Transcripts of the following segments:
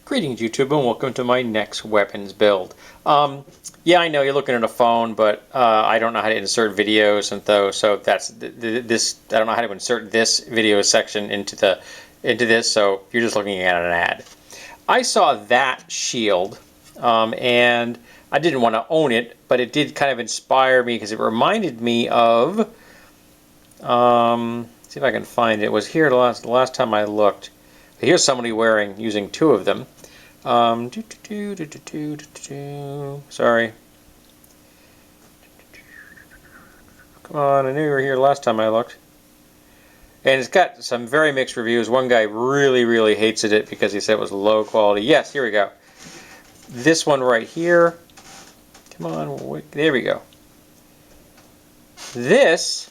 Greetings YouTube and welcome to my next weapons build. Yeah, I know you're looking at a phone, but I don't know how to insert videos and so that's this. I don't know how to insert this video section into this, so you're just looking at an ad. I saw that shield and I didn't want to own it, but it did kind of inspire me because it reminded me of see if I can find it. It was here the last time I looked. Here's somebody using two of them. Sorry. Come on, I knew you were here last time I looked. And it's got some very mixed reviews. One guy really hates it because he said it was low quality. Yes, here we go. This one right here. Come on, there we go. This,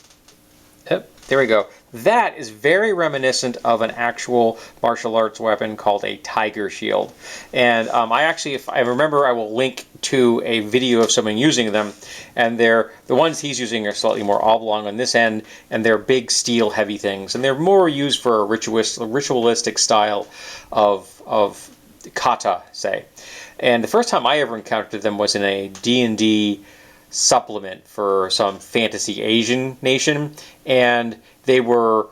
there we go. That is very reminiscent of an actual martial arts weapon called a tiger shield. And I actually, if I remember, I will link to a video of someone using them. And the ones he's using are slightly more oblong on this end, and they're big steel heavy things. And they're more used for a ritualistic style of kata, say. And the first time I ever encountered them was in a D&D supplement for some fantasy Asian nation, and they were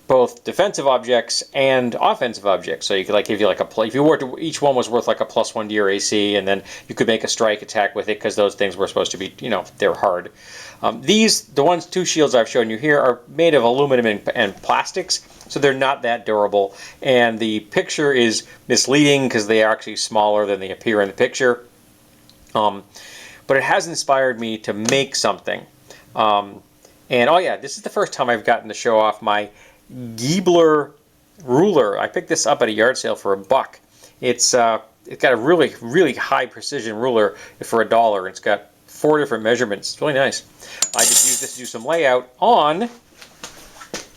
both defensive objects and offensive objects. So you could give you if you were to, each one was worth like a +1 to your AC, and then you could make a strike attack with it because those things were supposed to be, they're hard. The two shields I've shown you here are made of aluminum and plastics, so they're not that durable. And the picture is misleading because they are actually smaller than they appear in the picture. But it has inspired me to make something. And oh yeah, this is the first time I've gotten to show off my Giebler ruler. I picked this up at a yard sale for $1. It's got a really high precision ruler for $1. It's got 4 different measurements. It's really nice. I just used this to do some layout on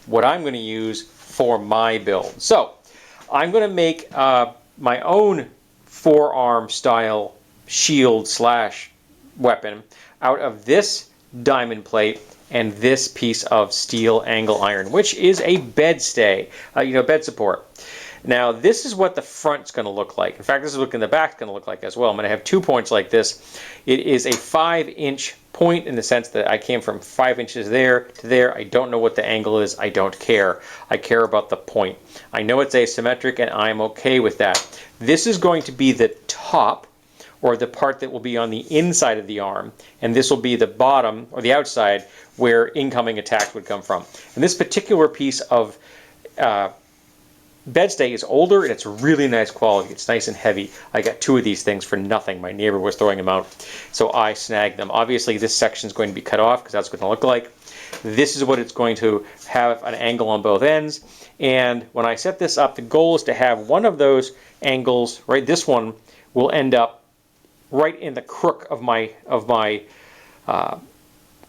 what I'm going to use for my build. So I'm going to make my own forearm style shield / weapon out of this diamond plate and this piece of steel angle iron, which is a bed stay, bed support. Now this is what the front's going to look like. In fact, this is what the back's going to look like as well. I'm going to have 2 points like this. It is a 5-inch point in the sense that I came from 5 inches there to there. I don't know what the angle is. I don't care. I care about the point. I know it's asymmetric and I'm okay with that. This is going to be the top, or the part that will be on the inside of the arm, and this will be the bottom or the outside where incoming attacks would come from. And this particular piece of bedstay is older and it's really nice quality. It's nice and heavy. I got 2 of these things for nothing. My neighbor was throwing them out, so I snagged them. Obviously this section is going to be cut off because that's what it's going to look like. This is what it's going to have, an angle on both ends. And when I set this up, the goal is to have one of those angles, right, this one will end up right in the crook of my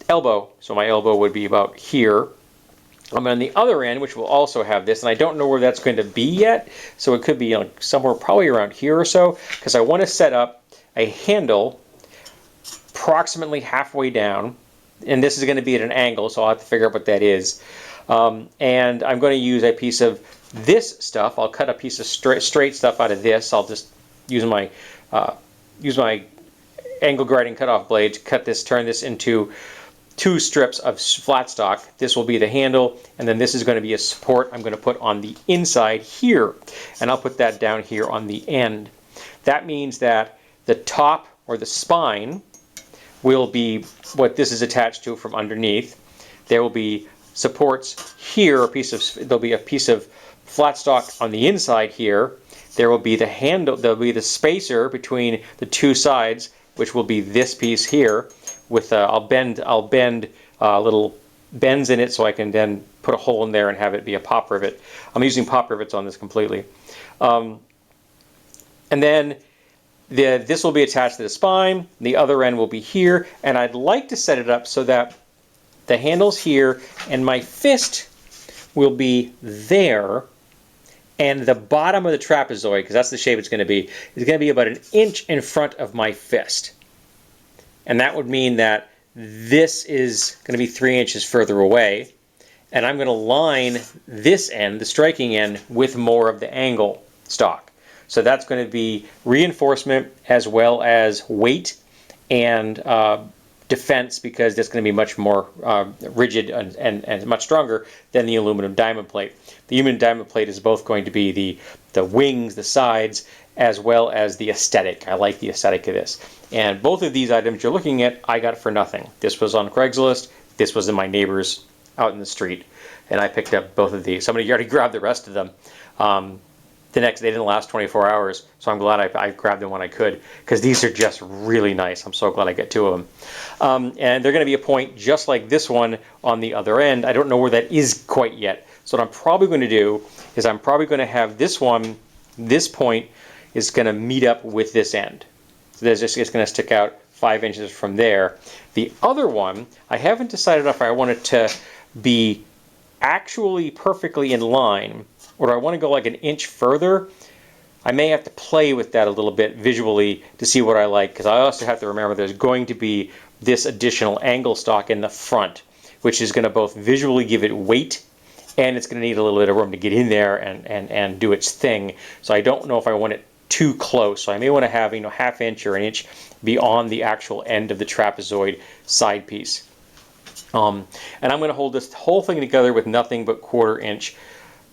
elbow. So my elbow would be about here. I'm on the other end, which will also have this, and I don't know where that's going to be yet. So it could be somewhere probably around here or so, because I want to set up a handle approximately halfway down, and this is going to be at an angle, so I'll have to figure out what that is. And I'm going to use a piece of this stuff. I'll cut a piece of straight stuff out of this. I'll just use my angle grinding cutoff blade to cut this, turn this into 2 strips of flat stock. This will be the handle, and then this is going to be a support I'm going to put on the inside here, and I'll put that down here on the end. That means that the top, or the spine, will be what this is attached to from underneath. There will be supports here, there'll be a piece of flat stock on the inside here. There will be the handle, there'll be the spacer between the 2 sides, which will be this piece here. With I'll bend little bends in it so I can then put a hole in there and have it be a pop rivet. I'm using pop rivets on this completely. And then this will be attached to the spine. The other end will be here, and I'd like to set it up so that the handle's here and my fist will be there. And the bottom of the trapezoid, because that's the shape it's going to be, is going to be about 1 inch in front of my fist. And that would mean that this is going to be 3 inches further away. And I'm going to line this end, the striking end, with more of the angle stock. So that's going to be reinforcement as well as weight and defense, because that's going to be much more rigid and much stronger than the aluminum diamond plate. The aluminum diamond plate is both going to be the wings, the sides, as well as the aesthetic. I like the aesthetic of this. And both of these items you're looking at, I got for nothing. This was on Craigslist. This was in my neighbor's out in the street. And I picked up both of these. Somebody already grabbed the rest of them. The next, they didn't last 24 hours, so I'm glad I grabbed them when I could, because these are just really nice. I'm so glad I get two of them. And they're going to be a point just like this one on the other end. I don't know where that is quite yet. So what I'm probably going to do is I'm probably going to have this one, this point is going to meet up with this end. So there's just, it's going to stick out 5 inches from there. The other one, I haven't decided if I want it to be actually perfectly in line, or do I want to go like an inch further. I may have to play with that a little bit visually to see what I like, because I also have to remember there's going to be this additional angle stock in the front, which is going to both visually give it weight, and it's going to need a little bit of room to get in there and do its thing. So I don't know if I want it too close. So I may want to have, ½ inch or an inch beyond the actual end of the trapezoid side piece. And I'm going to hold this whole thing together with nothing but 1/4 inch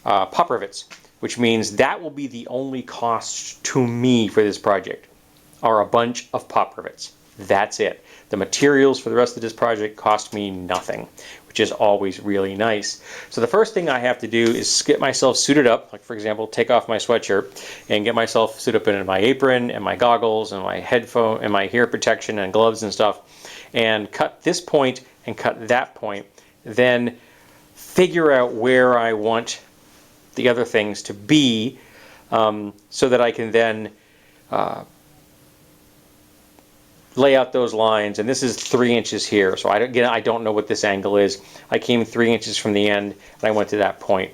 pop rivets, which means that will be the only cost to me for this project, are a bunch of pop rivets. That's it. The materials for the rest of this project cost me nothing, which is always really nice. So the first thing I have to do is get myself suited up, like for example, take off my sweatshirt and get myself suited up in my apron and my goggles and my headphone and my hair protection and gloves and stuff, and cut this point and cut that point. Then figure out where I want the other things to be, so that I can then lay out those lines. And this is 3 inches here, so I don't know what this angle is. I came 3 inches from the end and I went to that point,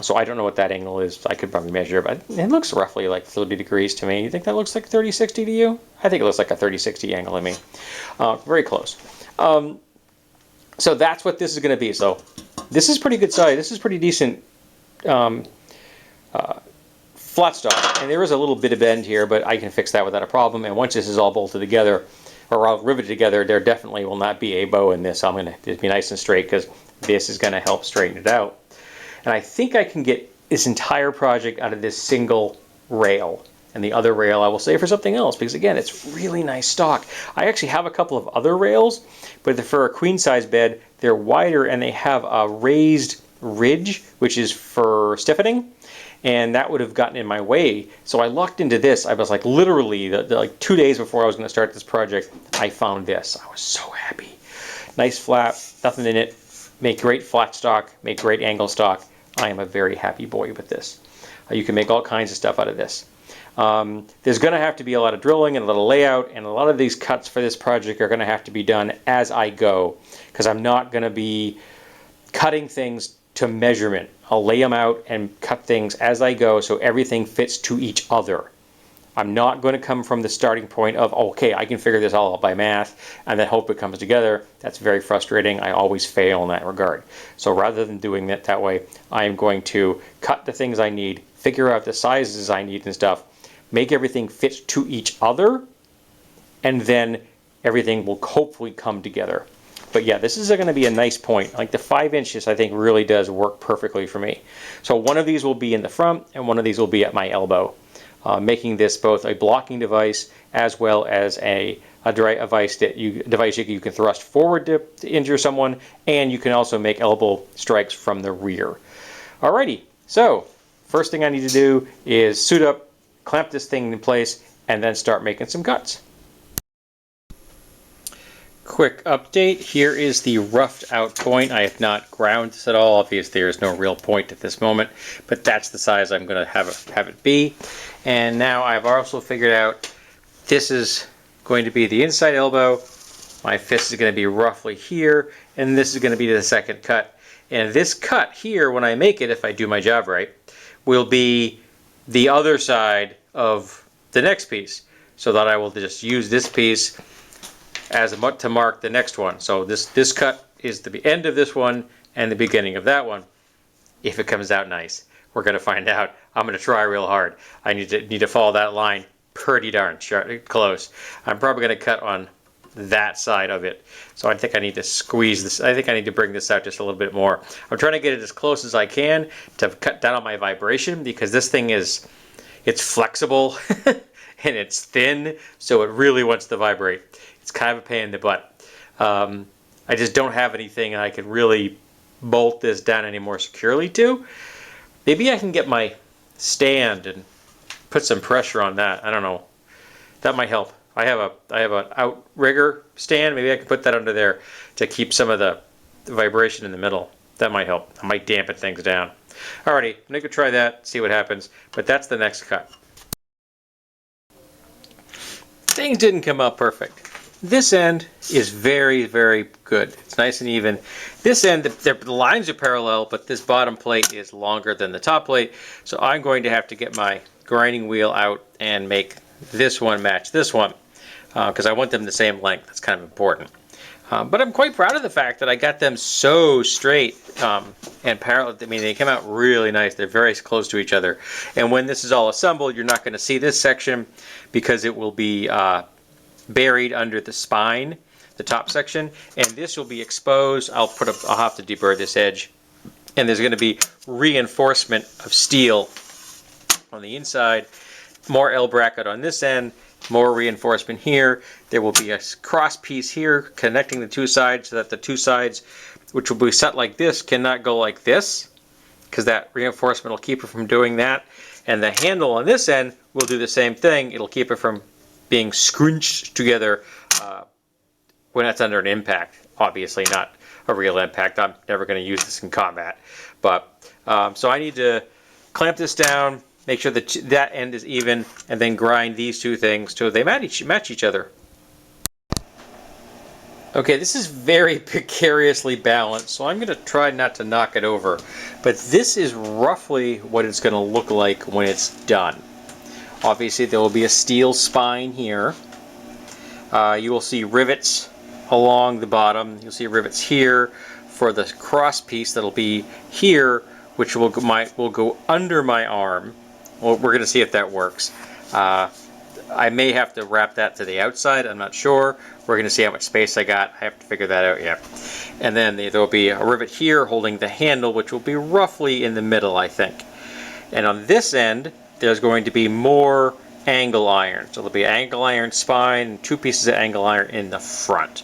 so I don't know what that angle is. I could probably measure it, but it looks roughly like 30 degrees to me. You think that looks like 30-60 to you? I think it looks like a 30-60 angle to me. Very close. So that's what this is going to be. So this is pretty good size. This is pretty decent flat stock, and there is a little bit of bend here, but I can fix that without a problem. And once this is all bolted together or all riveted together, there definitely will not be a bow in this. I'm going to be nice and straight, because this is going to help straighten it out. And I think I can get this entire project out of this single rail, and the other rail I will save for something else, because again, it's really nice stock. I actually have a couple of other rails, but for a queen size bed, they're wider and they have a raised ridge, which is for stiffening, and that would have gotten in my way. So I locked into this. I was like, literally, like 2 days before I was going to start this project, I found this. I was so happy. Nice flat, nothing in it. Make great flat stock, make great angle stock. I am a very happy boy with this. You can make all kinds of stuff out of this. There's going to have to be a lot of drilling and a little layout, and a lot of these cuts for this project are going to have to be done as I go, because I'm not going to be cutting things to measurement. I'll lay them out and cut things as I go, so everything fits to each other. I'm not going to come from the starting point of, okay, I can figure this all out by math and then hope it comes together. That's very frustrating. I always fail in that regard. So rather than doing it that way, I am going to cut the things I need, figure out the sizes I need and stuff, make everything fit to each other, and then everything will hopefully come together. But yeah, this is going to be a nice point. Like the 5 inches, I think really does work perfectly for me. So one of these will be in the front, and one of these will be at my elbow, making this both a blocking device as well as a device that you can thrust forward to injure someone, and you can also make elbow strikes from the rear. Alrighty, so first thing I need to do is suit up, clamp this thing in place, and then start making some cuts. Quick update, here is the roughed out point. I have not ground this at all. Obviously there is no real point at this moment, but that's the size I'm going to have it be. And now I've also figured out this is going to be the inside elbow, my fist is going to be roughly here, and this is going to be the second cut. And this cut here, when I make it, if I do my job right, will be the other side of the next piece, so that I will just use this piece as to mark the next one. So this cut is the end of this one and the beginning of that one, if it comes out nice. We're going to find out. I'm going to try real hard. I need to follow that line pretty darn close. I'm probably going to cut on that side of it. So I think I need to squeeze this. I think I need to bring this out just a little bit more. I'm trying to get it as close as I can to cut down on my vibration, because this thing it's flexible and it's thin, so it really wants to vibrate. It's kind of a pain in the butt. I just don't have anything I can really bolt this down any more securely to. Maybe I can get my stand and put some pressure on that. I don't know. That might help. I have an outrigger stand. Maybe I can put that under there to keep some of the vibration in the middle. That might help. I might dampen things down. Alrighty, I'm gonna go try that, see what happens. But that's the next cut. Things didn't come out perfect. This end is very, very good. It's nice and even. This end, the lines are parallel, but this bottom plate is longer than the top plate. So I'm going to have to get my grinding wheel out and make this one match this one, because I want them the same length. That's kind of important. But I'm quite proud of the fact that I got them so straight and parallel. I mean, they came out really nice. They're very close to each other. And when this is all assembled, you're not going to see this section because it will be buried under the spine, the top section, and this will be exposed. I'll have to deburr this edge, and there's going to be reinforcement of steel on the inside. More L bracket on this end, more reinforcement here. There will be a cross piece here connecting the two sides so that the two sides, which will be set like this, cannot go like this, because that reinforcement will keep it from doing that. And the handle on this end will do the same thing. It'll keep it from being scrunched together when it's under an impact. Obviously not a real impact. I'm never going to use this in combat. But so I need to clamp this down, make sure that that end is even, and then grind these two things till they match each other. Okay, this is very precariously balanced, so I'm going to try not to knock it over. But this is roughly what it's going to look like when it's done. Obviously, there will be a steel spine here. You will see rivets along the bottom. You'll see rivets here for the cross piece that'll be here, which will go under my arm. Well, we're going to see if that works. I may have to wrap that to the outside. I'm not sure. We're going to see how much space I got. I have to figure that out yet. And then there will be a rivet here holding the handle, which will be roughly in the middle, I think. And on this end, there's going to be more angle iron. So there'll be an angle iron spine and two pieces of angle iron in the front.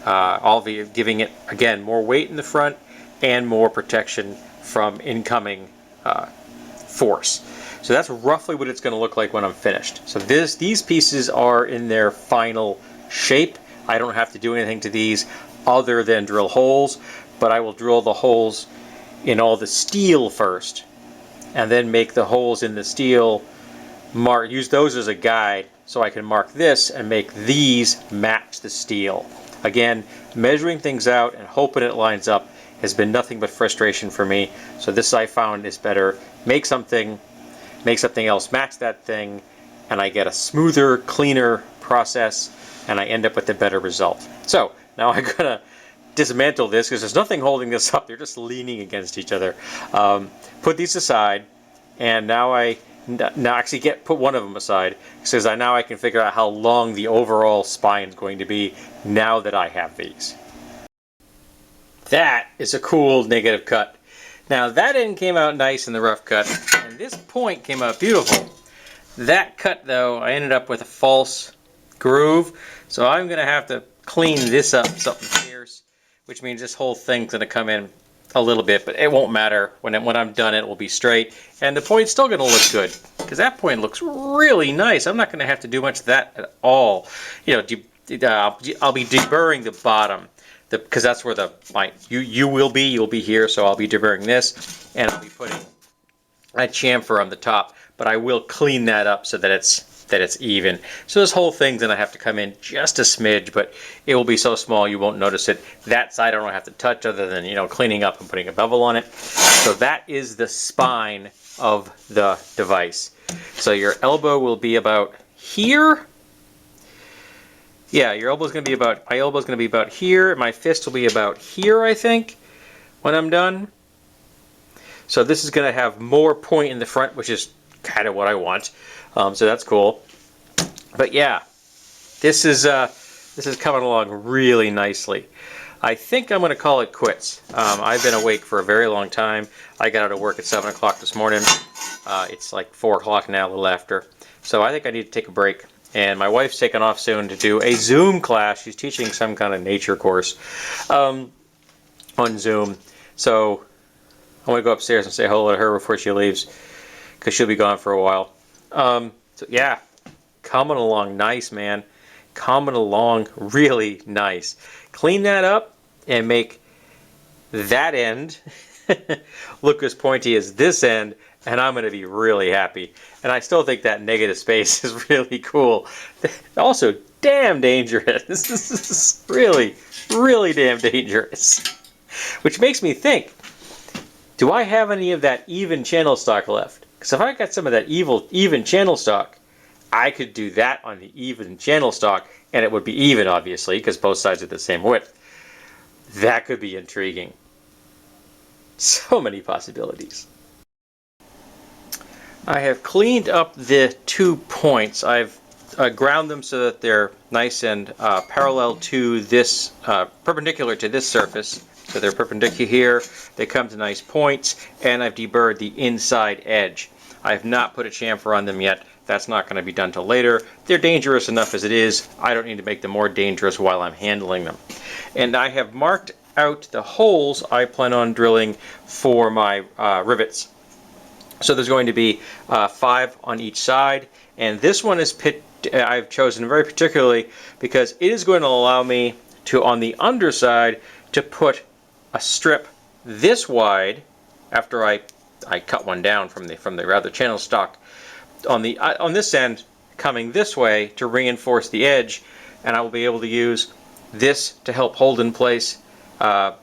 All giving it, again, more weight in the front and more protection from incoming force. So that's roughly what it's going to look like when I'm finished. So these pieces are in their final shape. I don't have to do anything to these other than drill holes, but I will drill the holes in all the steel first, and then make the holes in the steel, use those as a guide so I can mark this and make these match the steel. Again, measuring things out and hoping it lines up has been nothing but frustration for me. So this I found is better. Make something else match that thing, and I get a smoother, cleaner process, and I end up with a better result. So now I'm gonna dismantle this because there's nothing holding this up. They're just leaning against each other. Put these aside, and now actually put one of them aside, because now I can figure out how long the overall spine is going to be now that I have these. That is a cool negative cut. Now that end came out nice in the rough cut, and this point came out beautiful. That cut though, I ended up with a false groove, so I'm going to have to clean this up something fierce, which means this whole thing's going to come in a little bit, but it won't matter. When I'm done, it will be straight, and the point's still going to look good, because that point looks really nice. I'm not going to have to do much of that at all. You know, I'll be deburring the bottom, because that's where you'll be here, so I'll be deburring this, and I'll be putting a chamfer on the top, but I will clean that up so that it's even. So this whole thing's gonna have to come in just a smidge, but it will be so small you won't notice it. That side I don't have to touch other than, you know, cleaning up and putting a bevel on it. So that is the spine of the device. So your elbow will be about here. Yeah, your elbow's gonna be about, my elbow's gonna be about here. My fist will be about here, I think, when I'm done. So this is going to have more point in the front, which is kind of what I want. So that's cool. But yeah, this is coming along really nicely. I think I'm going to call it quits. I've been awake for a very long time. I got out of work at 7 o'clock this morning. It's like 4 o'clock now, a little after. So I think I need to take a break. And my wife's taking off soon to do a Zoom class. She's teaching some kind of nature course on Zoom. So I'm going to go upstairs and say hello to her before she leaves, because she'll be gone for a while. So yeah, coming along nice, man. Coming along really nice. Clean that up and make that end look as pointy as this end, and I'm going to be really happy. And I still think that negative space is really cool. Also, damn dangerous. Really, really damn dangerous. Which makes me think, do I have any of that even channel stock left? Because if I got some of that even channel stock, I could do that on the even channel stock, and it would be even, obviously, because both sides are the same width. That could be intriguing. So many possibilities. I have cleaned up the 2 points. I've ground them so that they're nice and parallel to this, perpendicular to this surface. So they're perpendicular here, they come to nice points, and I've deburred the inside edge. I have not put a chamfer on them yet. That's not going to be done till later. They're dangerous enough as it is. I don't need to make them more dangerous while I'm handling them. And I have marked out the holes I plan on drilling for my rivets. So there's going to be 5 on each side, and this one is I've chosen very particularly because it is going to allow me to, on the underside, to put a strip this wide after I cut one down from the rather channel stock on this end coming this way to reinforce the edge, and I will be able to use this to help hold in place. Actually,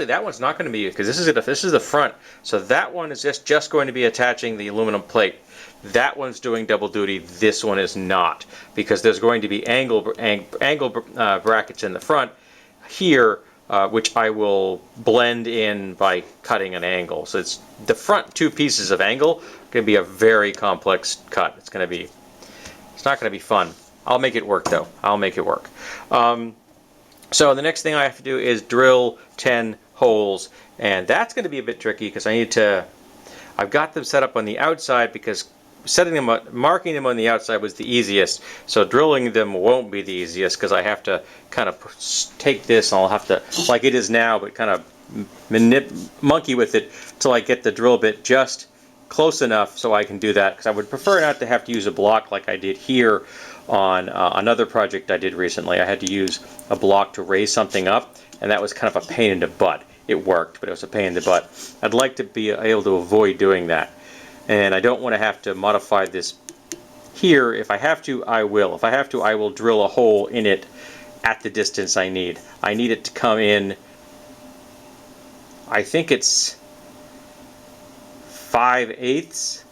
that one's not going to be used because this is the front, so that one is just going to be attaching the aluminum plate. That one's doing double duty. This one is not, because there's going to be angle brackets in the front here, which I will blend in by cutting an angle. So it's the front 2 pieces of angle going to be a very complex cut. It's not going to be fun. I'll make it work though. I'll make it work. So the next thing I have to do is drill 10 holes, and that's going to be a bit tricky because I've got them set up on the outside because marking them on the outside was the easiest. So drilling them won't be the easiest because I have to kind of take this and I'll have to, like it is now, but kind of monkey with it till I get the drill bit just close enough so I can do that, because I would prefer not to have to use a block like I did here on another project I did recently. I had to use a block to raise something up, and that was kind of a pain in the butt. It worked, but it was a pain in the butt. I'd like to be able to avoid doing that, and I don't want to have to modify this here. If I have to, I will. If I have to, I will drill a hole in it at the distance I need. I need it to come in, I think it's 5/8,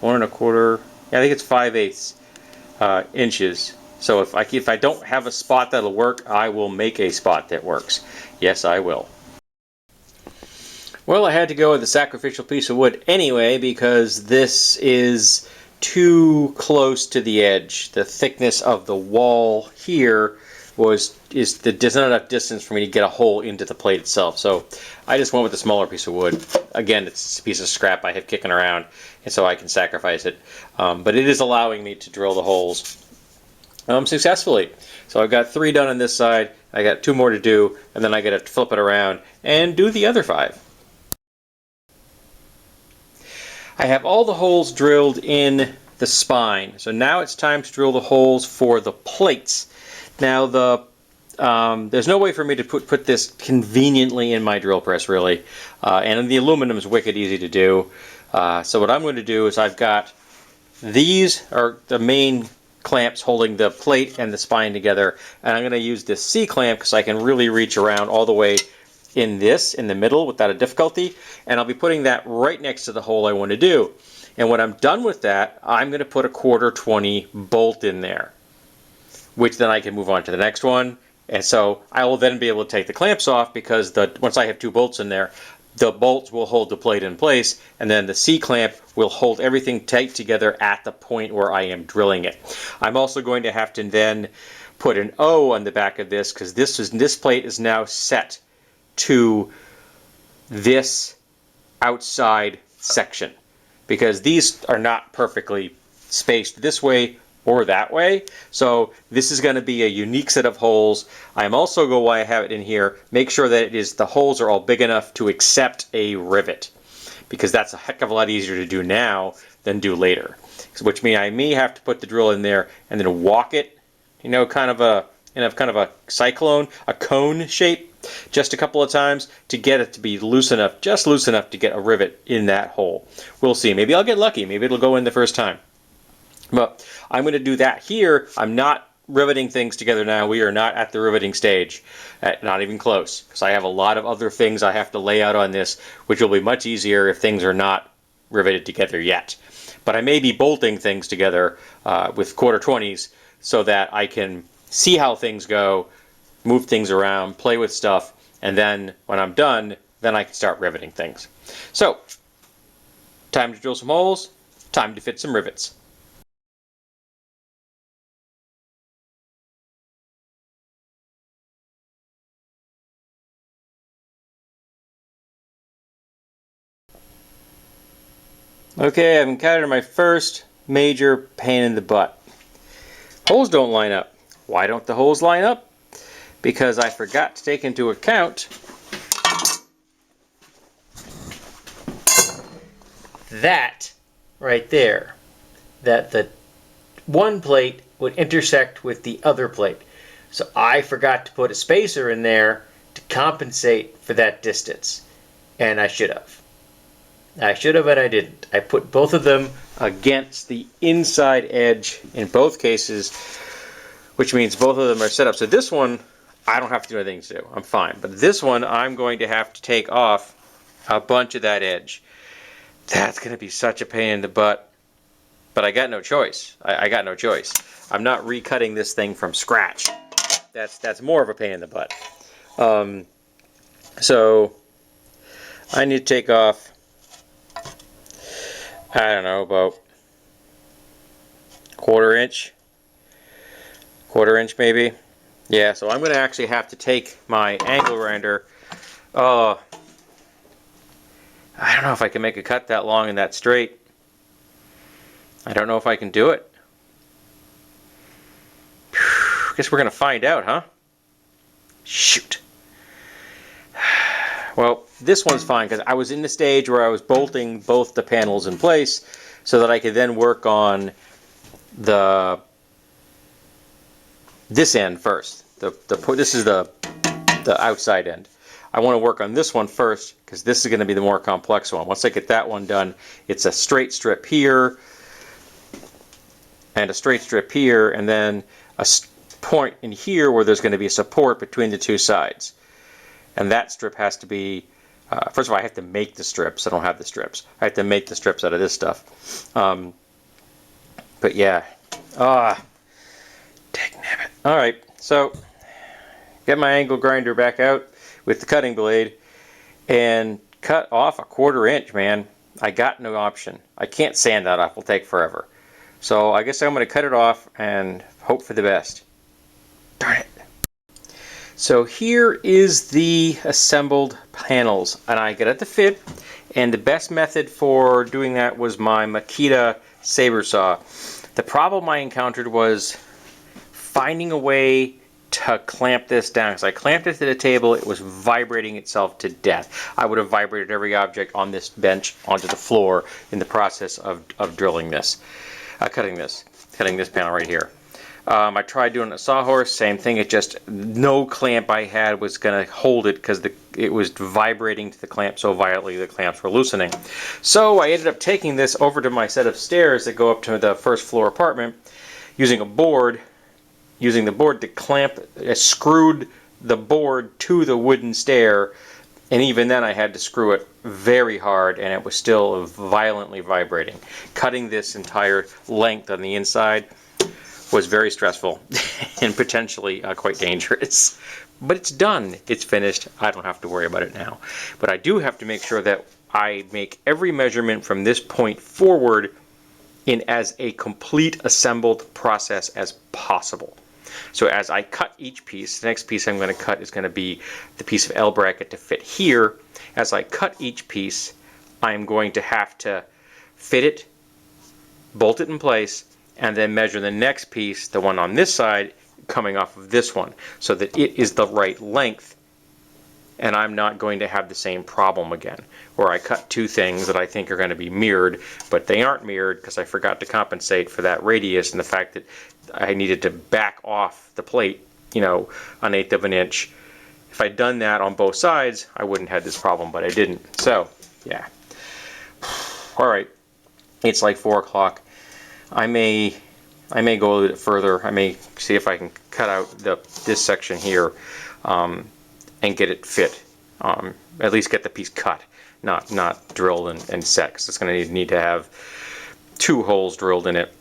1 1/4. Yeah, I think it's 5/8 inches. So if I don't have a spot that'll work, I will make a spot that works. Yes, I will. Well, I had to go with the sacrificial piece of wood anyway because this is too close to the edge. The thickness of the wall here is not enough distance for me to get a hole into the plate itself. So I just went with the smaller piece of wood. Again, it's a piece of scrap I have kicking around, and so I can sacrifice it. But it is allowing me to drill the holes successfully. So I've got 3 done on this side. I got 2 more to do, and then I got to flip it around and do the other 5. I have all the holes drilled in the spine. So now it's time to drill the holes for the plates. Now there's no way for me to put this conveniently in my drill press, really, and the aluminum is wicked easy to do. So what I'm going to do is I've got these are the main clamps holding the plate and the spine together, and I'm going to use this C-clamp because I can really reach around all the way in the middle without a difficulty, and I'll be putting that right next to the hole I want to do. And when I'm done with that, I'm going to put a 1/4-20 bolt in there, which then I can move on to the next one. And so I will then be able to take the clamps off because once I have 2 bolts in there, the bolts will hold the plate in place, and then the C-clamp will hold everything tight together at the point where I am drilling it. I'm also going to have to then put an O on the back of this, because this plate is now set to this outside section, because these are not perfectly spaced this way or that way. So this is going to be a unique set of holes. I'm also going, while I have it in here, make sure that the holes are all big enough to accept a rivet, because that's a heck of a lot easier to do now than do later. Which means I may have to put the drill in there and then walk it, you know, kind of a cyclone, a cone shape, just a couple of times to get it to be loose enough, just loose enough to get a rivet in that hole. We'll see. Maybe I'll get lucky. Maybe it'll go in the first time. But I'm going to do that here. I'm not riveting things together now. We are not at the riveting stage, not even close, because I have a lot of other things I have to lay out on this, which will be much easier if things are not riveted together yet. But I may be bolting things together with 1/4-20s so that I can see how things go, move things around, play with stuff, and then when I'm done, then I can start riveting things. So, time to drill some holes, time to fit some rivets. Okay, I've encountered my first major pain in the butt. Holes don't line up. Why don't the holes line up? Because I forgot to take into account that right there, that the one plate would intersect with the other plate. So I forgot to put a spacer in there to compensate for that distance, and I should have. I should have, and I didn't. I put both of them against the inside edge in both cases, which means both of them are set up. So this one, I don't have to do anything to do. I'm fine. But this one, I'm going to have to take off a bunch of that edge. That's going to be such a pain in the butt. But I got no choice. I got no choice. I'm not recutting this thing from scratch. That's more of a pain in the butt. So I need to take off, I don't know, about 1/4 inch. 1/4 inch maybe. Yeah, so I'm going to actually have to take my angle grinder. I don't know if I can make a cut that long and that straight. I don't know if I can do it. Guess we're going to find out, huh? Shoot. Well, this one's fine because I was in the stage where I was bolting both the panels in place so that I could then work on this end first. This is the outside end. I want to work on this one first because this is going to be the more complex one. Once I get that one done, it's a straight strip here and a straight strip here, and then a point in here where there's going to be a support between the two sides. And that strip has to be, first of all, I have to make the strips. I don't have the strips. I have to make the strips out of this stuff. But yeah. Dagnabbit. Alright, so get my angle grinder back out with the cutting blade and cut off a 1/4 inch, man. I got no option. I can't sand that off. It'll take forever. So I guess I'm going to cut it off and hope for the best. Darn it. So here is the assembled panels, and I got it to fit, and the best method for doing that was my Makita saber saw. The problem I encountered was finding a way to clamp this down, because I clamped it to the table, it was vibrating itself to death. I would have vibrated every object on this bench onto the floor in the process of drilling this, cutting this panel right here. I tried doing a sawhorse, same thing. It just, no clamp I had was going to hold it because it was vibrating to the clamp so violently the clamps were loosening. So I ended up taking this over to my set of stairs that go up to the first floor apartment, using the board to clamp. I screwed the board to the wooden stair, and even then I had to screw it very hard, and it was still violently vibrating. Cutting this entire length on the inside was very stressful and potentially quite dangerous. But it's done. It's finished. I don't have to worry about it now. But I do have to make sure that I make every measurement from this point forward in as a complete assembled process as possible. So as I cut each piece, the next piece I'm going to cut is going to be the piece of L bracket to fit here. As I cut each piece, I'm going to have to fit it, bolt it in place, and then measure the next piece, the one on this side, coming off of this one, so that it is the right length, and I'm not going to have the same problem again, where I cut two things that I think are going to be mirrored, but they aren't mirrored because I forgot to compensate for that radius and the fact that I needed to back off the plate, you know, 1/8 of an inch. If I'd done that on both sides, I wouldn't have this problem, but I didn't. So, yeah. All right. It's like 4 o'clock. I may go a little bit further. I may see if I can cut out this section here and get it fit. At least get the piece cut, not drilled and set, because it's going to need to have 2 holes drilled in it,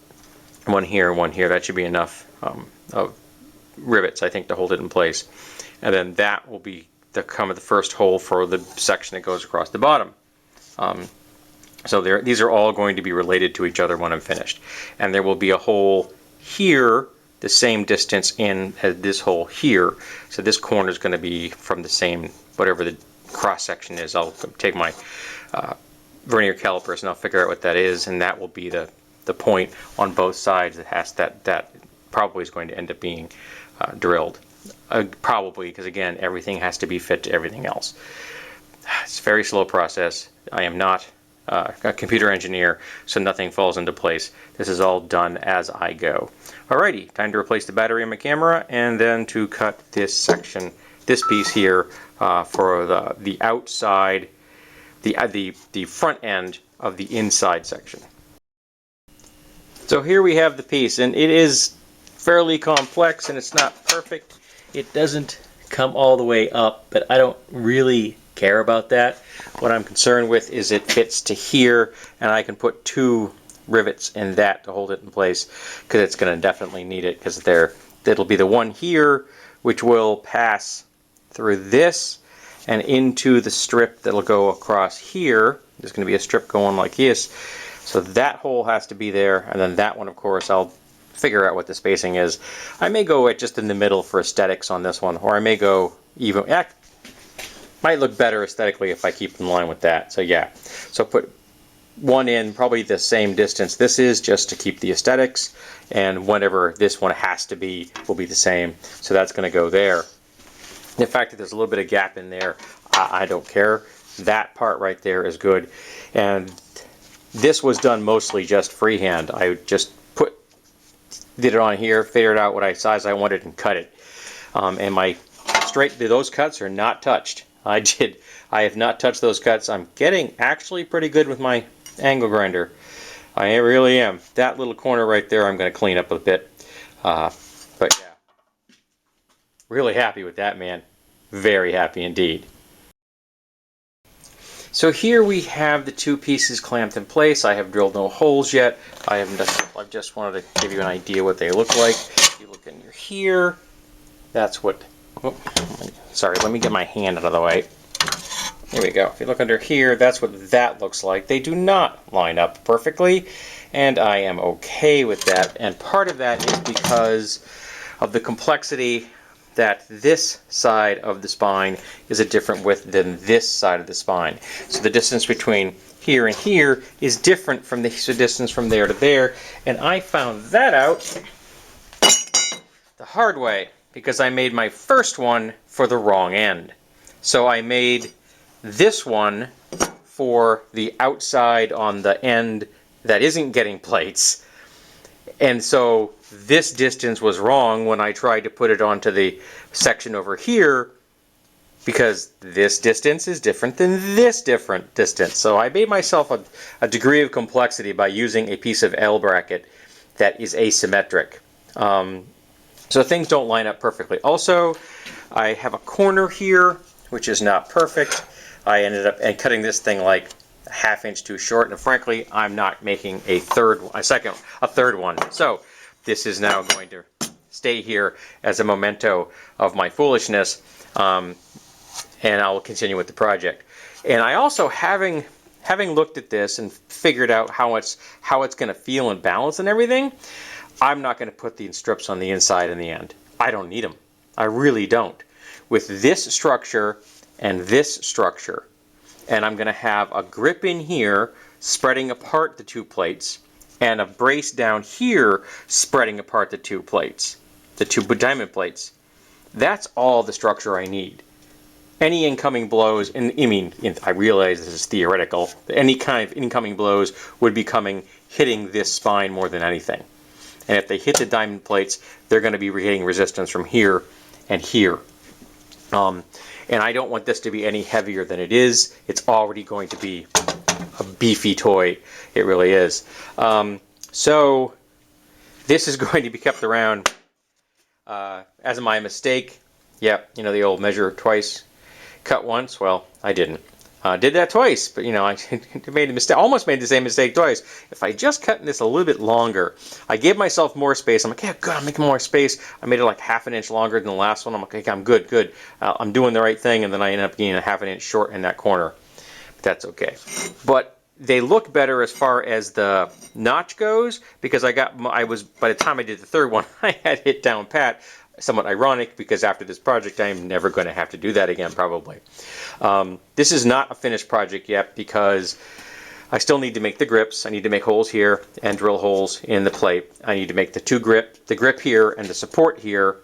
one here and one here. That should be enough of rivets, I think, to hold it in place. And then that will be the first hole for the section that goes across the bottom. So these are all going to be related to each other when I'm finished. And there will be a hole here, the same distance in as this hole here. So this corner is going to be from the same, whatever the cross section is. I'll take my vernier calipers and I'll figure out what that is, and that will be the point on both sides that has that probably is going to end up being drilled. Probably, because again, everything has to be fit to everything else. It's a very slow process. I am not a computer engineer, so nothing falls into place. This is all done as I go. Alrighty, time to replace the battery in my camera, and then to cut this section, this piece here, for the outside, the front end of the inside section. So here we have the piece, and it is fairly complex, and it's not perfect. It doesn't come all the way up, but I don't really care about that. What I'm concerned with is it fits to here, and I can put 2 rivets in that to hold it in place, because it's going to definitely need it, because it'll be the one here which will pass through this and into the strip that'll go across here. There's going to be a strip going like this, so that hole has to be there, and then that one, of course, I'll figure out what the spacing is. I may go at just in the middle for aesthetics on this one, or I may go even. Might look better aesthetically if I keep in line with that. So yeah, so put one in probably the same distance this is, just to keep the aesthetics, and whatever this one has to be will be the same. So that's going to go there. The fact that there's a little bit of gap in there, I don't care. That part right there is good. And this was done mostly just freehand. I just did it on here, figured out what size I wanted, and cut it. And those cuts are not touched. I have not touched those cuts. I'm getting actually pretty good with my angle grinder. I really am. That little corner right there I'm going to clean up a bit. But yeah, really happy with that, man. Very happy indeed. So here we have the 2 pieces clamped in place. I have drilled no holes yet. I just wanted to give you an idea what they look like. If you look in here, that's what. Oh, sorry, let me get my hand out of the way. Here we go. If you look under here, that's what that looks like. They do not line up perfectly, and I am okay with that. And part of that is because of the complexity that this side of the spine is a different width than this side of the spine. So the distance between here and here is different from the distance from there to there, and I found that out the hard way, because I made my first one for the wrong end. So I made this one for the outside on the end that isn't getting plates. And so this distance was wrong when I tried to put it onto the section over here, because this distance is different than this different distance. So I made myself a degree of complexity by using a piece of L bracket that is asymmetric. So things don't line up perfectly. Also, I have a corner here, which is not perfect. I ended up cutting this thing like a ½ inch too short, and frankly, I'm not making a third one. So this is now going to stay here as a memento of my foolishness, and I will continue with the project. And I also, having looked at this and figured out how it's going to feel and balance and everything, I'm not going to put the strips on the inside in the end. I don't need them. I really don't. With this structure and this structure, and I'm going to have a grip in here spreading apart the two plates, and a brace down here spreading apart the two plates, the two diamond plates. That's all the structure I need. Any incoming blows, and I realize this is theoretical, any kind of incoming blows would be hitting this spine more than anything. And if they hit the diamond plates, they're going to be hitting resistance from here and here. And I don't want this to be any heavier than it is. It's already going to be a beefy toy. It really is. So this is going to be kept around as my mistake. Yep, the old measure twice, cut once. Well, I didn't. Did that twice, but I made a mistake. Almost made the same mistake twice. If I just cut this a little bit longer, I gave myself more space. I'm like, yeah, good. I'm making more space. I made it like half an inch longer than the last one. I'm like, okay, I'm good. I'm doing the right thing, and then I end up getting a half an inch short in that corner. But that's okay. But they look better as far as the notch goes, because by the time I did the third one, I had hit down pat. Somewhat ironic, because after this project I'm never going to have to do that again, probably. This is not a finished project yet, because I still need to make the grips. I need to make holes here and drill holes in the plate. I need to make the grip here and the support here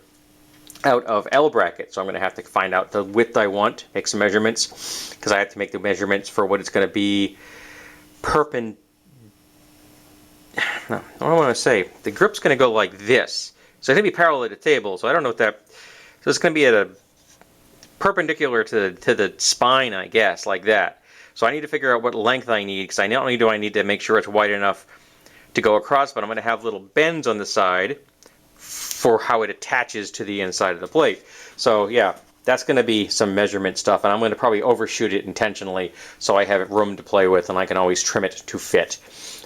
out of L bracket. So I'm going to have to find out the width I want, make some measurements, because I have to make the measurements for what it's going to be perpendicular. No, what do I want to say? The grip's going to go like this. So it's going to be parallel to the table, so I don't know what that... So it's going to be at a perpendicular to the spine, I guess, like that. So I need to figure out what length I need, because not only do I need to make sure it's wide enough to go across, but I'm going to have little bends on the side for how it attaches to the inside of the plate. So yeah, that's going to be some measurement stuff, and I'm going to probably overshoot it intentionally so I have room to play with, and I can always trim it to fit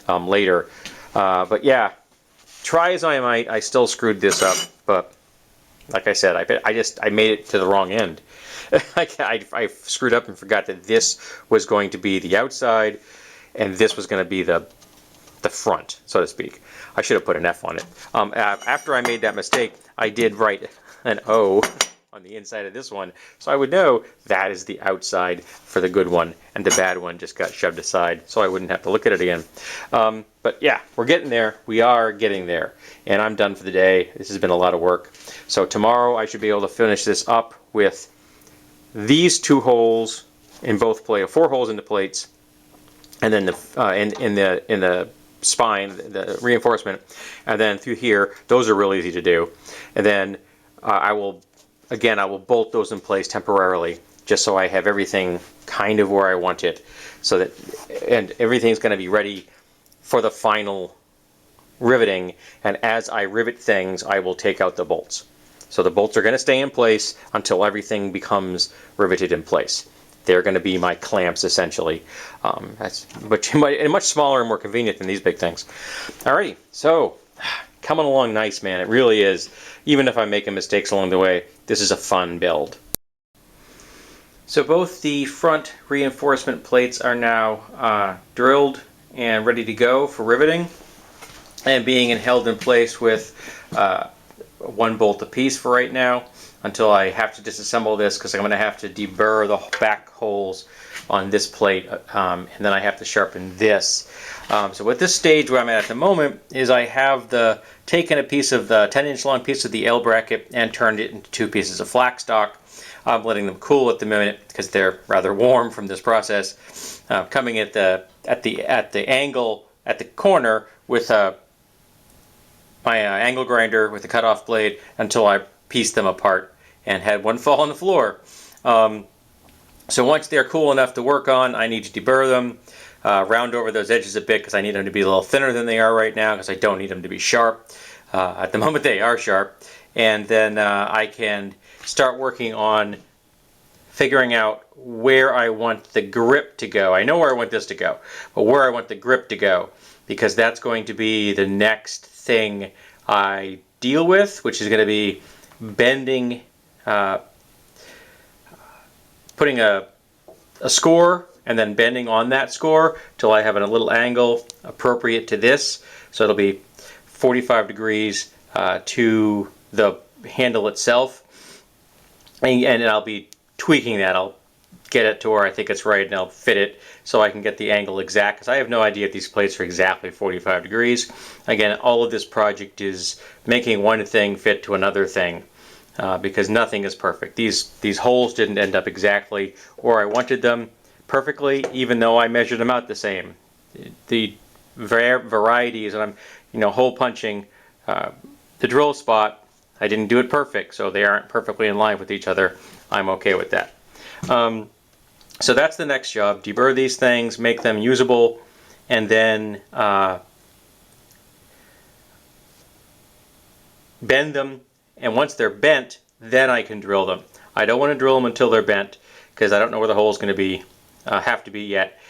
later. But yeah. Try as I might, I still screwed this up, but like I said, I made it to the wrong end. I screwed up and forgot that this was going to be the outside, and this was going to be the front, so to speak. I should have put an F on it. After I made that mistake, I did write an O on the inside of this one, so I would know that is the outside for the good one, and the bad one just got shoved aside, so I wouldn't have to look at it again. But yeah, we're getting there. We are getting there, and I'm done for the day. This has been a lot of work. So tomorrow I should be able to finish this up with these two holes in both plates, 4 holes in the plates, and then in the spine, the reinforcement, and then through here. Those are really easy to do, and then I will bolt those in place temporarily, just so I have everything kind of where I want it, so that, and everything's going to be ready for the final riveting. And as I rivet things, I will take out the bolts. So the bolts are going to stay in place until everything becomes riveted in place. They're going to be my clamps, essentially. That's much smaller and more convenient than these big things. Alrighty, so coming along nice, man. It really is. Even if I'm making mistakes along the way, this is a fun build. So both the front reinforcement plates are now drilled and ready to go for riveting, and being held in place with 1 bolt apiece for right now, until I have to disassemble this, because I'm going to have to deburr the back holes on this plate, and then I have to sharpen this. So at this stage where I'm at the moment is I have taken a piece of the 10-inch long piece of the L bracket and turned it into 2 pieces of flax stock. I'm letting them cool at the minute because they're rather warm from this process. Coming at the angle at the corner with my angle grinder with the cutoff blade until I pieced them apart and had one fall on the floor. So once they're cool enough to work on, I need to deburr them, round over those edges a bit because I need them to be a little thinner than they are right now, because I don't need them to be sharp. At the moment they are sharp. And then I can start working on figuring out where I want the grip to go. I know where I want this to go, but where I want the grip to go, because that's going to be the next thing I deal with, which is going to be bending, putting a score and then bending on that score till I have a little angle appropriate to this. So it'll be 45 degrees to the handle itself, and I'll be tweaking that. I'll get it to where I think it's right, and I'll fit it so I can get the angle exact, because I have no idea if these plates are exactly 45 degrees. Again, all of this project is making one thing fit to another thing, because nothing is perfect. These holes didn't end up exactly where I wanted them perfectly, even though I measured them out the same. The varieties, and I'm hole punching the drill spot, I didn't do it perfect, so they aren't perfectly in line with each other. I'm okay with that. So that's the next job. Deburr these things, make them usable, and then bend them. And once they're bent, then I can drill them. I don't want to drill them until they're bent, because I don't know where the hole is going to be, have to be yet.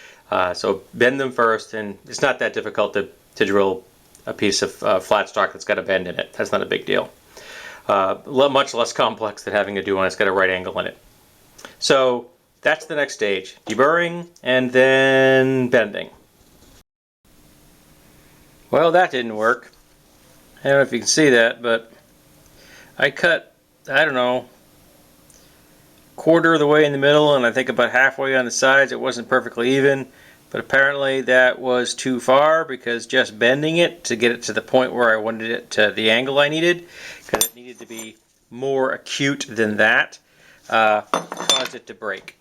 So bend them first, and it's not that difficult to drill a piece of flat stock that's got a bend in it. That's not a big deal. Much less complex than having to do one that's got a right angle in it. So that's the next stage, deburring and then bending. Well, that didn't work. I don't know if you can see that, but I cut, I don't know, quarter of the way in the middle, and I think about halfway on the sides. It wasn't perfectly even, but apparently that was too far, because just bending it to get it to the point where I wanted it to the angle I needed, because it needed to be more acute than that, caused it to break.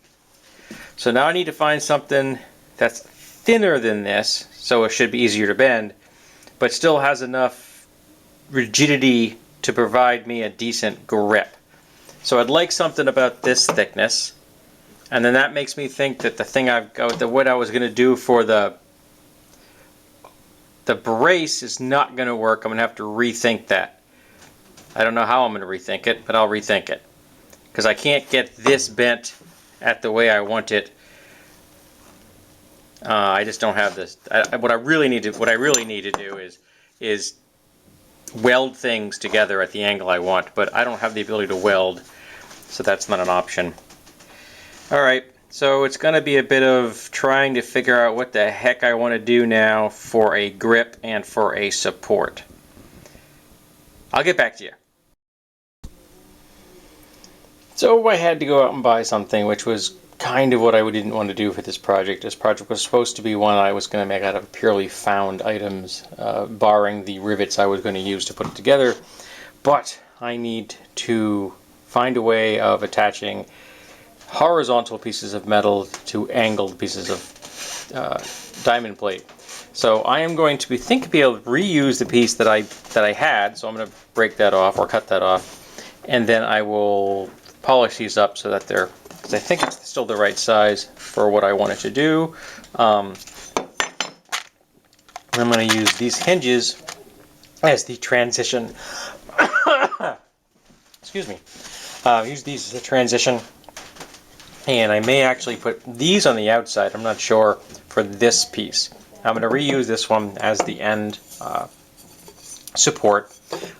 So now I need to find something that's thinner than this, so it should be easier to bend, but still has enough rigidity to provide me a decent grip. So I'd like something about this thickness, and then that makes me think that what I was going to do for the brace is not going to work. I'm going to have to rethink that. I don't know how I'm going to rethink it, but I'll rethink it, because I can't get this bent at the way I want it. I just don't have this. What I really need to do is weld things together at the angle I want, but I don't have the ability to weld, so that's not an option. Alright, so it's going to be a bit of trying to figure out what the heck I want to do now for a grip and for a support. I'll get back to you. So I had to go out and buy something, which was kind of what I didn't want to do for this project. This project was supposed to be one I was going to make out of purely found items, barring the rivets I was going to use to put it together. But I need to find a way of attaching horizontal pieces of metal to angled pieces of diamond plate. So I am going to be able to reuse the piece that I had. So I'm going to break that off or cut that off, and then I will polish these up so that they're, because I think it's still the right size for what I wanted to do. I'm going to use these hinges as the transition. Excuse me. Use these as a transition, and I may actually put these on the outside. I'm not sure for this piece. I'm going to reuse this one as the end support,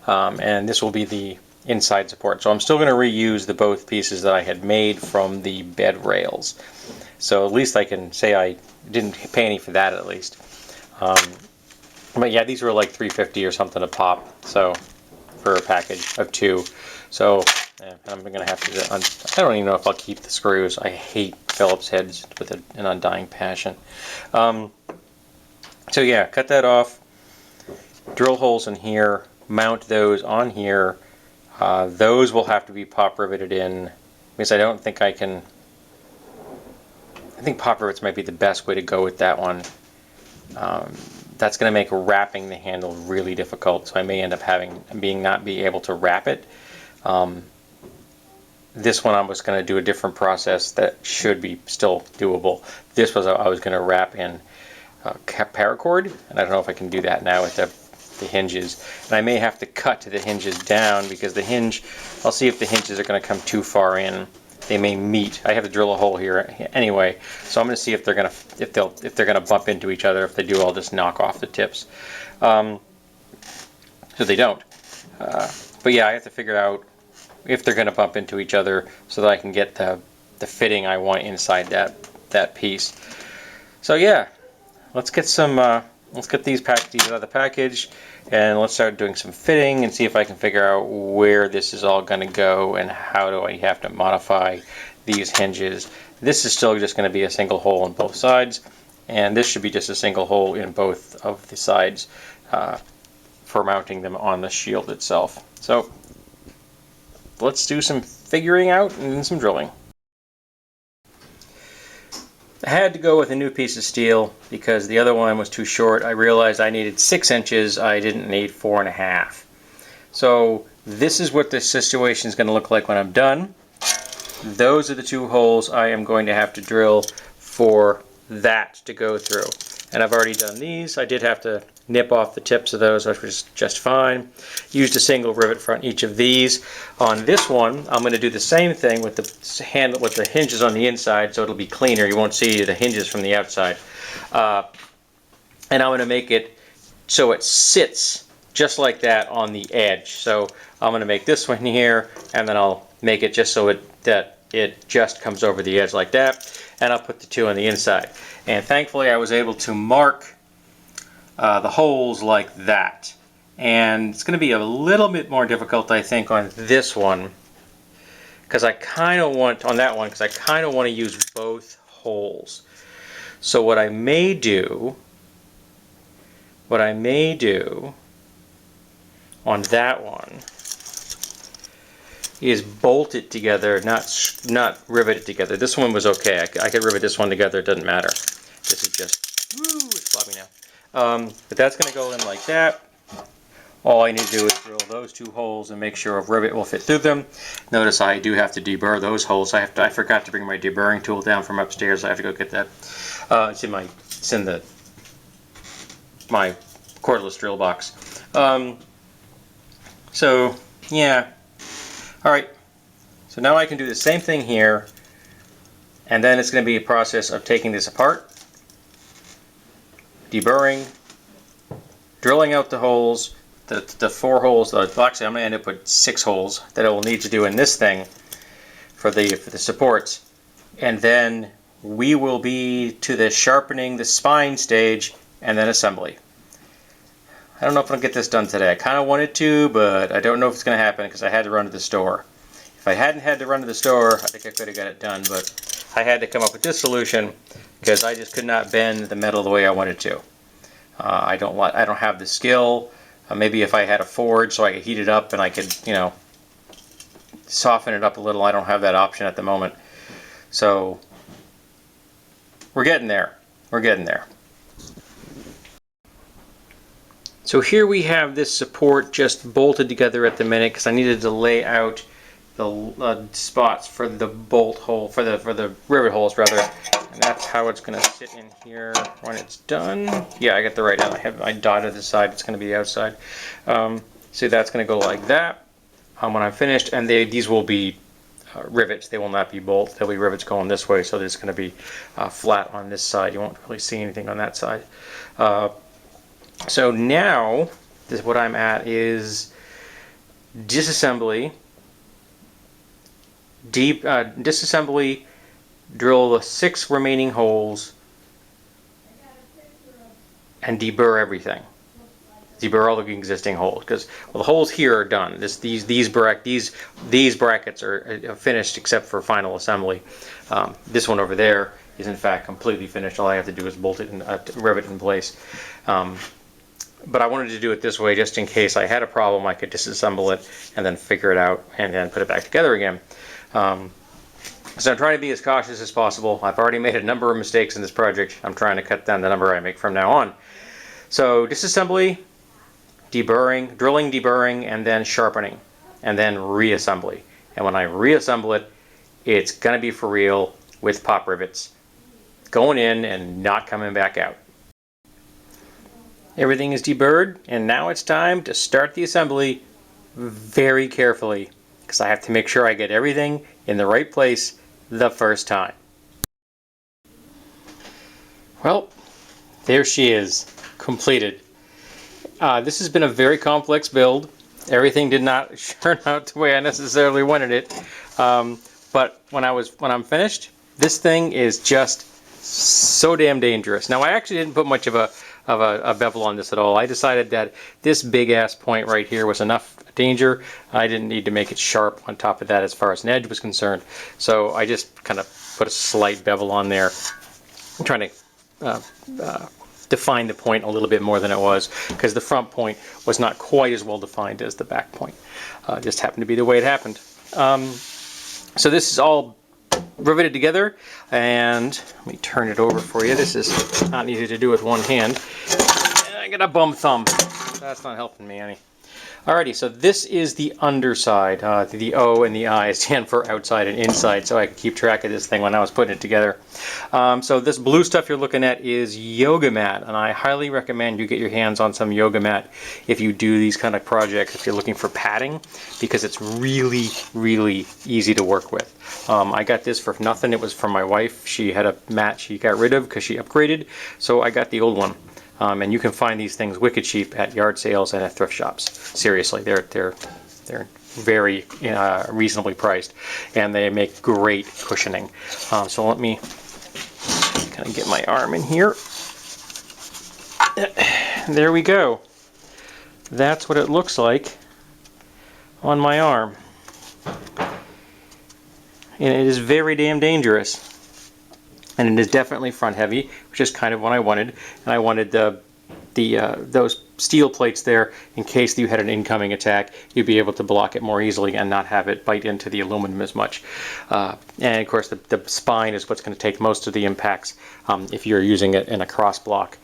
and this will be the inside support. So I'm still going to reuse the both pieces that I had made from the bed rails. So at least I can say I didn't pay any for that, at least. But yeah, these were like $3.50 or something a pop, so for a package of 2. So I'm going to have to, I don't even know if I'll keep the screws. I hate Phillips heads with an undying passion. So yeah, cut that off, drill holes in here, mount those on here. Those will have to be pop riveted in, because I don't think I can. I think pop rivets might be the best way to go with that one. That's going to make wrapping the handle really difficult, so I may end up not be able to wrap it. This one I was going to do a different process that should be still doable. This was I was going to wrap in paracord, and I don't know if I can do that now with the hinges. And I may have to cut the hinges down, because the hinge, I'll see if the hinges are going to come too far in. They may meet. I have to drill a hole here anyway, so I'm going to see if they're going to bump into each other. If they do, I'll just knock off the tips. so they don't. But yeah, I have to figure out if they're going to bump into each other so that I can get the fitting I want inside that piece. So yeah, let's get these out of the package, and let's start doing some fitting and see if I can figure out where this is all going to go and how do I have to modify these hinges. This is still just going to be a single hole on both sides, and this should be just a single hole in both of the sides for mounting them on the shield itself. So let's do some figuring out and some drilling. I had to go with a new piece of steel because the other one was too short. I realized I needed 6 inches. I didn't need 4.5. So this is what this situation is going to look like when I'm done. Those are the 2 holes I am going to have to drill for that to go through. And I've already done these. I did have to nip off the tips of those, which was just fine. Used a single rivet for each of these. On this one, I'm going to do the same thing with the hinges on the inside, so it'll be cleaner. You won't see the hinges from the outside. And I'm going to make it so it sits just like that on the edge. So I'm going to make this one here, and then I'll make it just so that it just comes over the edge like that, and I'll put the 2 on the inside. And thankfully I was able to mark the holes like that. And it's going to be a little bit more difficult, I think, on this one, because I kind of want to use both holes. So what I may do on that one is bolt it together, not rivet it together. This one was okay. I could rivet this one together. It doesn't matter. This is just, woo, it's floppy now. But that's going to go in like that. All I need to do is drill those 2 holes and make sure a rivet will fit through them. Notice I do have to deburr those holes. I forgot to bring my deburring tool down from upstairs. I have to go get that. It's in my cordless drill box. So yeah. All right. So now I can do the same thing here, and then it's going to be a process of taking this apart, deburring, drilling out the holes, the 4 holes. Actually, I'm going to end up with 6 holes that I will need to do in this thing for the supports, and then we will be to the sharpening the spine stage and then assembly. I don't know if I'll get this done today. I kind of wanted to, but I don't know if it's going to happen because I had to run to the store. If I hadn't had to run to the store, I think I could have got it done, but I had to come up with this solution because I just could not bend the metal the way I wanted to. I don't have the skill. Maybe if I had a forge so I could heat it up and I could, soften it up a little. I don't have that option at the moment. So we're getting there. We're getting there. So here we have this support just bolted together at the minute because I needed to lay out the spots for the bolt hole, for the rivet holes rather, and that's how it's going to sit in here when it's done. Yeah, I got the right out. I dotted the side. It's going to be the outside. So that's going to go like that when I'm finished, and these will be rivets. They will not be bolts. There'll be rivets going this way, so it's going to be flat on this side. You won't really see anything on that side. So now, what I'm at is disassembly, disassembly, drill the 6 remaining holes, and deburr everything. Deburr all the existing holes, because the holes here are done. These brackets are finished except for final assembly. This one over there is in fact completely finished. All I have to do is bolt it and rivet it in place. But I wanted to do it this way just in case I had a problem. I could disassemble it and then figure it out and then put it back together again. So I'm trying to be as cautious as possible. I've already made a number of mistakes in this project. I'm trying to cut down the number I make from now on. So disassembly, deburring, drilling, deburring, and then sharpening, and then reassembly. And when I reassemble it, it's going to be for real with pop rivets going in and not coming back out. Everything is deburred, and now it's time to start the assembly very carefully because I have to make sure I get everything in the right place the first time. Well, there she is, completed. This has been a very complex build. Everything did not turn out the way I necessarily wanted it. But when I'm finished, this thing is just so damn dangerous. Now I actually didn't put much of a bevel on this at all. I decided that this big ass point right here was enough danger. I didn't need to make it sharp on top of that as far as an edge was concerned. So I just kind of put a slight bevel on there. I'm trying to define the point a little bit more than it was, because the front point was not quite as well defined as the back point. Just happened to be the way it happened. So this is all riveted together, and let me turn it over for you. This is not easy to do with one hand. And I got a bum thumb. That's not helping me any. Alrighty, so this is the underside. The O and the I stand for outside and inside, so I could keep track of this thing when I was putting it together. So this blue stuff you're looking at is yoga mat, and I highly recommend you get your hands on some yoga mat if you do these kind of projects, if you're looking for padding, because it's really, really easy to work with. I got this for nothing. It was from my wife. She had a mat she got rid of because she upgraded, so I got the old one. And you can find these things wicked cheap at yard sales and at thrift shops. Seriously, they're very reasonably priced, and they make great cushioning. So let me kind of get my arm in here. There we go. That's what it looks like on my arm. And it is very damn dangerous. And it is definitely front heavy, which is kind of what I wanted. And I wanted those steel plates there in case you had an incoming attack. You'd be able to block it more easily and not have it bite into the aluminum as much. And of course, the spine is what's going to take most of the impacts if you're using it in a cross block.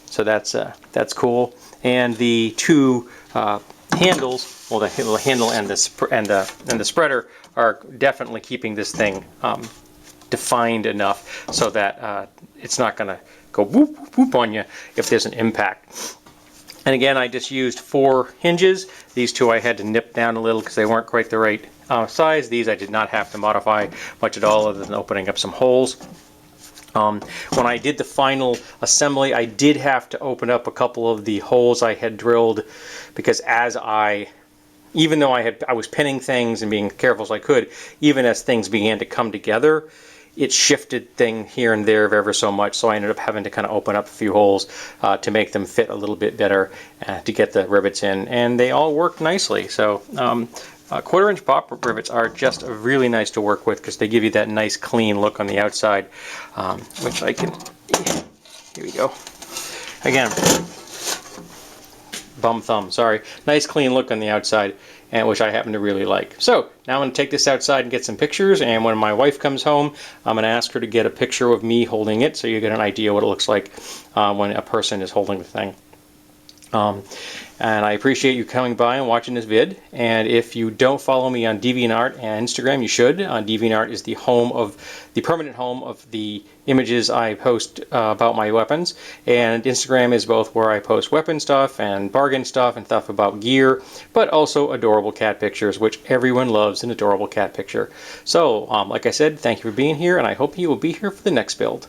So that's cool. And the two handles, well, the handle and the spreader are definitely keeping this thing defined enough so that it's not going to go whoop whoop on you if there's an impact. And again, I just used 4 hinges. These two I had to nip down a little because they weren't quite the right size. These I did not have to modify much at all, other than opening up some holes. When I did the final assembly, I did have to open up a couple of the holes I had drilled, because even though I was pinning things and being careful as I could, even as things began to come together, it shifted thing here and there ever so much, so I ended up having to kind of open up a few holes to make them fit a little bit better, to get the rivets in, and they all worked nicely. So 1/4-inch pop rivets are just really nice to work with because they give you that nice clean look on the outside, which I can, here we go, again, bum thumb, sorry, nice clean look on the outside, and which I happen to really like. So now I'm going to take this outside and get some pictures, and when my wife comes home, I'm going to ask her to get a picture of me holding it so you get an idea what it looks like when a person is holding the thing. And I appreciate you coming by and watching this vid. And if you don't follow me on DeviantArt and Instagram, you should. DeviantArt is the permanent home of the images I post about my weapons. And Instagram is both where I post weapon stuff and bargain stuff and stuff about gear, but also adorable cat pictures, which everyone loves an adorable cat picture. So, like I said, thank you for being here, and I hope you will be here for the next build.